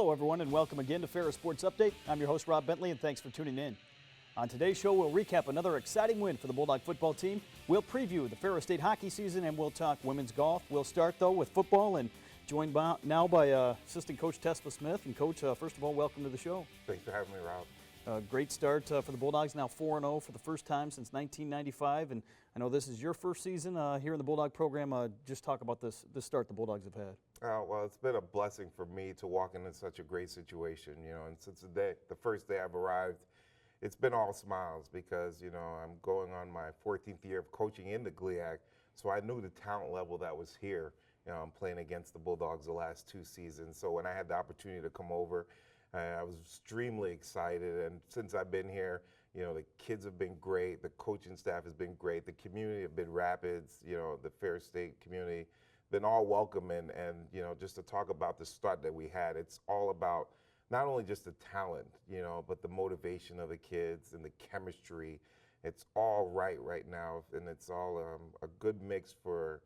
Hello, everyone, and welcome again to Ferris Sports Update. I'm your host, Rob Bentley, and thanks for tuning in. On today's show, we'll recap another exciting win for the Bulldog football team. We'll preview the Ferris State hockey season, and we'll talk women's golf. We'll start, though, with football, and joined now by assistant coach Tesfa Smith. And, Coach, first of all, welcome to the show. Thanks for having me, Rob. Great start for the Bulldogs, now 4-0 for the first time since 1995. And I know this is your first season here in the Bulldog program. Just talk about this start the Bulldogs have had. Well, it's been a blessing for me to walk into such a great situation, and since the first day I've arrived, it's been all smiles because, I'm going on my 14th year of coaching in the GLIAC, so I knew the talent level that was here, playing against the Bulldogs the last two seasons. So when I had the opportunity to come over, I was extremely excited, and since I've been here, the kids have been great, the coaching staff has been great, the community of Bid Rapids, the Ferris State community, been all welcome, and just to talk about the start that we had, it's all about not only just the talent, but the motivation of the kids and the chemistry. It's all right now, and it's all a good mix for,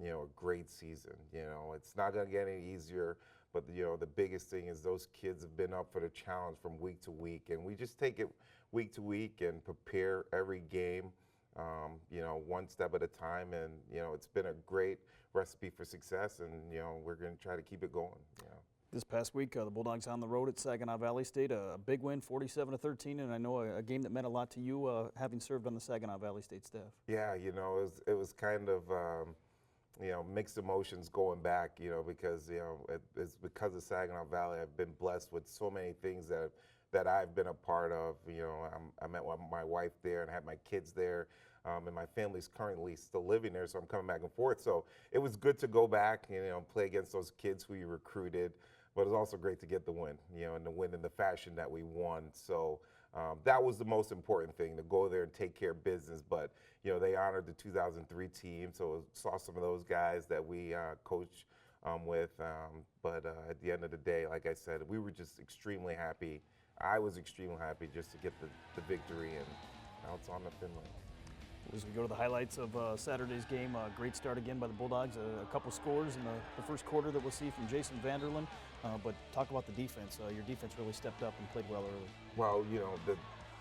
a great season. It's not going to get any easier, but the biggest thing is those kids have been up for the challenge from week to week, and we just take it week to week and prepare every game, one step at a time, and it's been a great recipe for success, and we're going to try to keep it going. This past week, the Bulldogs on the road at Saginaw Valley State, a big win, 47-13, and I know a game that meant a lot to you, having served on the Saginaw Valley State staff. Yeah, it was kind of mixed emotions going back, because it's because of Saginaw Valley. I've been blessed with so many things that I've been a part of. I met my wife there and had my kids there, and my family's currently still living there, so I'm coming back and forth. So it was good to go back, play against those kids who you recruited. But it's also great to get the win, and the win in the fashion that we won. So that was the most important thing, to go there and take care of business. But, they honored the 2003 team, so saw some of those guys that we coached with. But at the end of the day, like I said, we were just extremely happy. I was extremely happy just to get the victory, and now it's on to Finland. As we go to the highlights of Saturday's game, a great start again by the Bulldogs, a couple scores in the first quarter that we'll see from Jason Vanderland. But talk about the defense. Your defense really stepped up and played well early. Well,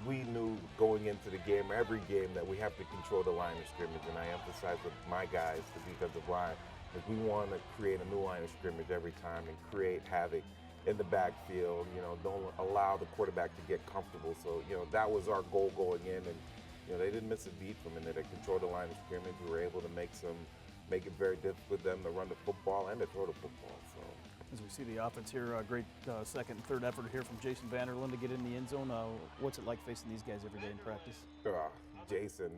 we knew going into the game, every game, that we have to control the line of scrimmage, and I emphasize with my guys, the defensive line, is we want to create a new line of scrimmage every time and create havoc in the backfield. Don't allow the quarterback to get comfortable. So, that was our goal going in, and they didn't miss a beat from it. They controlled the line of scrimmage. We were able to make it very difficult for them to run the football and to throw the football. So, as we see the offense here, a great second and third effort here from Jason Vanderland to get in the end zone. What's it like facing these guys every day in practice? Jason,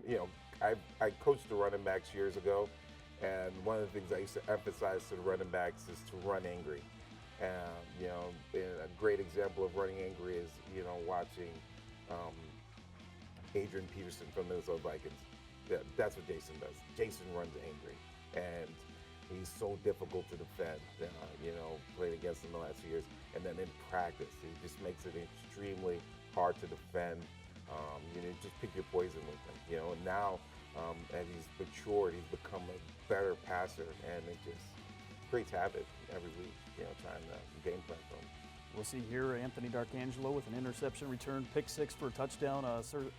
I coached the running backs years ago, and one of the things I used to emphasize to the running backs is to run angry. And a great example of running angry is watching Adrian Peterson from the Minnesota Vikings. That's what Jason does. Jason runs angry, and he's so difficult to defend. Played against him the last few years, and then in practice, he just makes it extremely hard to defend. Just pick your poison with him. And now, as he's matured, he's become a better passer, and it just creates havoc every week. Trying to game plan for him. We'll see here Anthony D'Arcangelo with an interception return, pick six for a touchdown.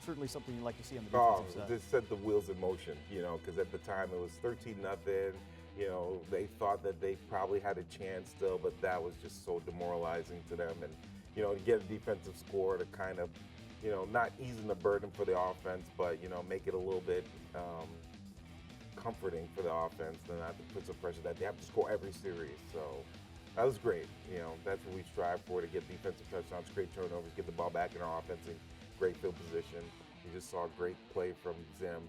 Certainly something you'd like to see on the defensive side. This set the wheels in motion, because at the time it was 13-0. They thought that they probably had a chance still, but that was just so demoralizing to them. And, to get a defensive score to kind of, not easing the burden for the offense, but, make it a little bit comforting for the offense and not to put some pressure that they have to score every series. So that was great. That's what we strive for, to get defensive touchdowns, create turnovers, get the ball back in our offense in great field position. You just saw a great play from Zim.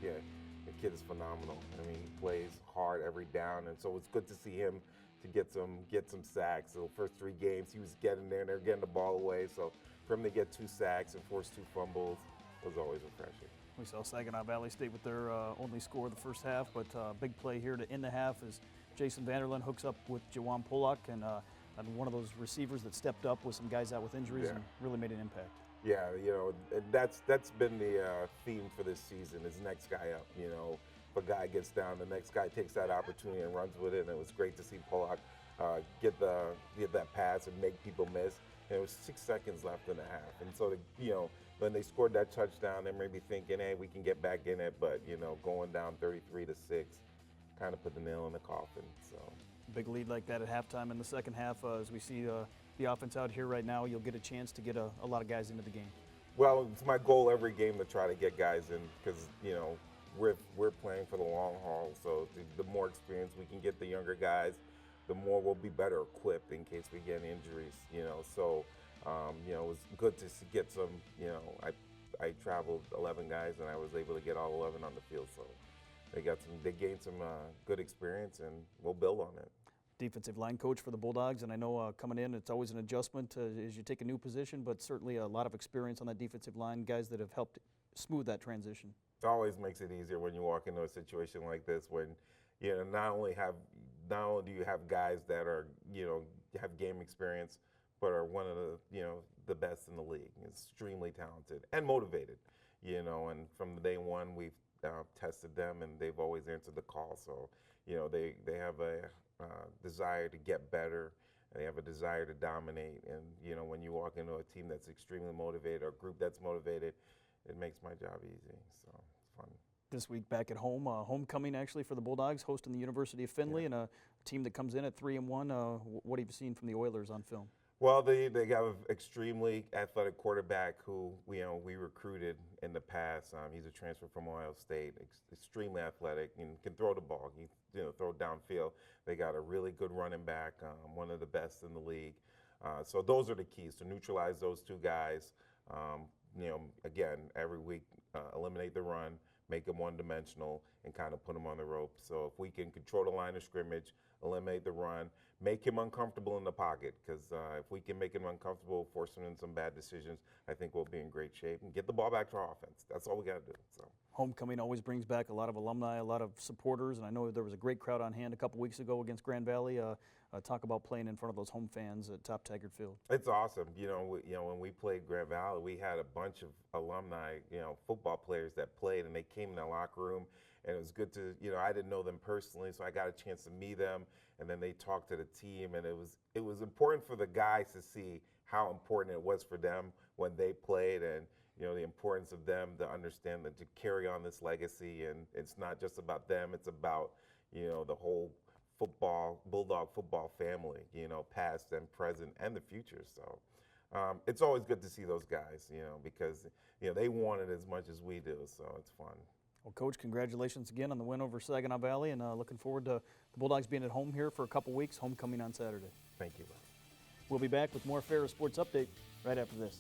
The kid is phenomenal. He plays hard every down, and so it's good to see him to get some sacks. So the first three games, he was getting there, and they're getting the ball away. So for him to get 2 sacks and force 2 fumbles was always refreshing. We saw Saginaw Valley State with their only score of the first half, but big play here to end the half as Jason Vanderland hooks up with Jawan Pollock, and one of those receivers that stepped up with some guys out with injuries and really made an impact. Yeah, that's been the theme for this season, is next guy up. If a guy gets down, the next guy takes that opportunity and runs with it, and it was great to see Pollock get that pass and make people miss. And it was 6 seconds left in the half, and so when they scored that touchdown, they may be thinking, hey, we can get back in it, but going down 33-6, kind of put the nail in the coffin. So big lead like that at halftime in the second half. As we see the offense out here right now, you'll get a chance to get a lot of guys into the game. Well, it's my goal every game to try to get guys in because we're playing for the long haul. So the more experience we can get the younger guys, the more we'll be better equipped in case we get injuries. So it was good to get some. I traveled 11 guys and I was able to get all 11 on the field. So they gained some good experience, and we'll build on it. Defensive line coach for the Bulldogs, and I know coming in it's always an adjustment as you take a new position, but certainly a lot of experience on that defensive line, guys that have helped smooth that transition. It always makes it easier when you walk into a situation like this when not only do you have guys that are have game experience, but are one of the best in the league, extremely talented and motivated, and from day one we've tested them and they've always answered the call. So they have a desire to get better. They have a desire to dominate, and when you walk into a team that's extremely motivated or a group that's motivated, it makes my job easy. So it's fun. This week back at home, homecoming actually for the Bulldogs, hosting the University of Findlay, and a team that comes in at 3-1. What have you seen from the Oilers on film? Well, they have an extremely athletic quarterback who we recruited in the past. He's a transfer from Ohio State, extremely athletic and can throw the ball. He throw it downfield. They got a really good running back, one of the best in the league. So those are the keys to neutralize those two guys. Again, every week eliminate the run, make them one-dimensional, and kind of put them on the rope. So if we can control the line of scrimmage, eliminate the run, make him uncomfortable in the pocket, because if we can make him uncomfortable, force him in some bad decisions, I think we'll be in great shape and get the ball back to our offense. That's all we got to do. So homecoming always brings back a lot of alumni, a lot of supporters, and I know there was a great crowd on hand a couple weeks ago against Grand Valley. Talk about playing in front of those home fans at Top Taggart Field. It's awesome. When we played Grand Valley, we had a bunch of alumni, football players that played, and they came in the locker room. And it was good to, I didn't know them personally, so I got a chance to meet them, and then they talked to the team, and it was important for the guys to see how important it was for them when they played, and the importance of them to understand that to carry on this legacy, and it's not just about them, it's about the whole Bulldog football family, past and present and the future. So it's always good to see those guys, because they want it as much as we do, so it's fun. Well, Coach, congratulations again on the win over Saginaw Valley, and looking forward to the Bulldogs being at home here for a couple weeks, homecoming on Saturday. Thank you. We'll be back with more Ferris Sports Update right after this.